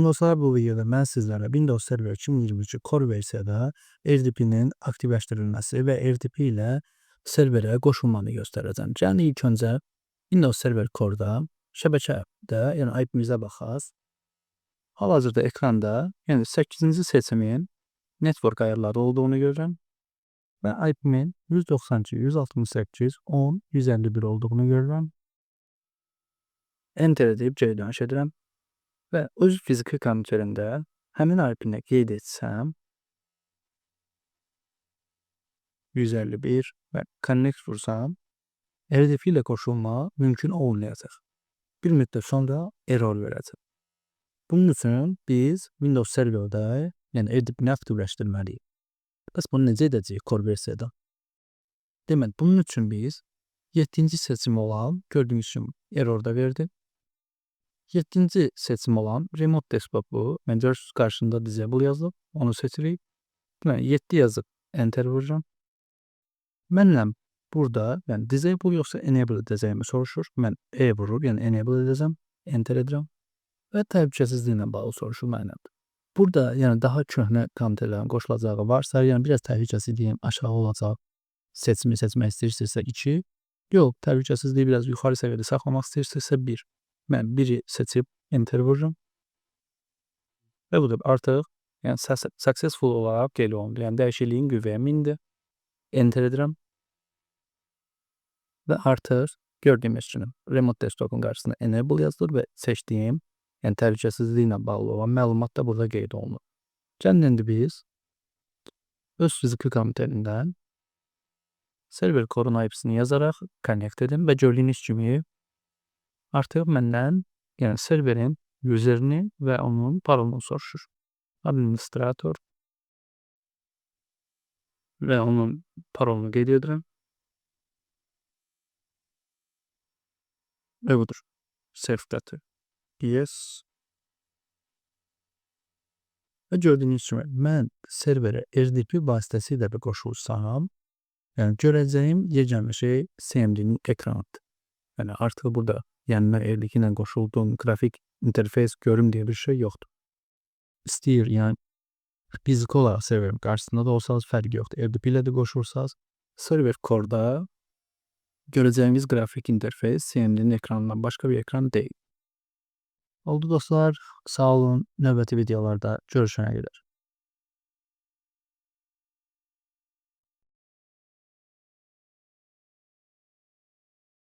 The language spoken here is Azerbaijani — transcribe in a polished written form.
Salam dostlar, bu videoda mən sizlərə Windows Server 2023 Core versiyada RDP-nin aktivləşdirilməsi və RDP ilə serverə qoşulmanı göstərəcəm. Yəni ilk öncə Windows Server Core-da şəbəkədə, yəni IP-mizə baxaq. Hal-hazırda ekranda, yəni 8-ci seçimin network ayarları olduğunu görürəm və IP-min 192.168.10.151 olduğunu görürəm. Enter edib geri dönüş edirəm. Və öz fiziki kompüterində həmin IP-ni qeyd etsəm 151 və connect vursam RDP ilə qoşulma mümkün olmayacaq. Bir müddət sonra error verəcək. Bunun üçün biz Windows Serverdə, yəni RDP-ni aktivləşdirməliyik. Bəs bunu necə edəcəyik Core versiyada? Demək, bunun üçün biz 7-ci seçim olan, gördüyünüz kimi error da verdi. 7-ci seçim olan Remote Desktop-u, mən görürsünüz qarşında Disable yazılıb, onu seçirik. Mən 7 yazıb Enter vuracam. Məndən burada, yəni Disable yoxsa Enable edəcəyimi soruşur. Mən E vurur, yəni Enable edəcəm, Enter edirəm və təhlükəsizliklə bağlı soruşur məndən. Burada, yəni daha köhnə kompüterlərin qoşulacağı varsa, yəni biraz təhlükəsizliyin aşağı olacaq seçimi seçmək istəyirsinizsə 2, yox, təhlükəsizliyi biraz yuxarı səviyyədə saxlamaq istəyirsinizsə 1. Mən 1-i seçib Enter vururum. Və budur, artıq yəni successful olaraq qeyd olundu. Yəni dəyişikliyin qüvvəyə mindi. Enter edirəm. Və artıq gördüyümüz kimi Remote Desktop-un qarşısında Enable yazılır və seçdiyim, yəni təhlükəsizliklə bağlı olan məlumat da burada qeyd olunur. Gəlin indi biz öz fiziki kompüterindən server Core-un IP-sini yazaraq connect edim və gördüyünüz kimi artıq məndən, yəni serverin userini və onun parolunu soruşur. Administrator və onun parolunu qeyd edirəm. Və budur. Self-data. Yes. Və gördüyünüz kimi mən serverə RDP vasitəsilə də qoşulsam, yəni görəcəyim yeganə şey CMD-nin ekranıdır. Yəni artıq burada, yəni mən RDP ilə qoşulduğum qrafik interfeys görüm deyə bir şey yoxdur. İstəyir, yəni fiziki olaraq serverin qarşısında da olsanız fərqi yoxdur. RDP ilə də qoşursanız, server Core-da görəcəyimiz qrafik interfeys CMD-nin ekranından başqa bir ekran deyil. Oldu dostlar, sağ olun. Növbəti videolarda görüşənə qədər.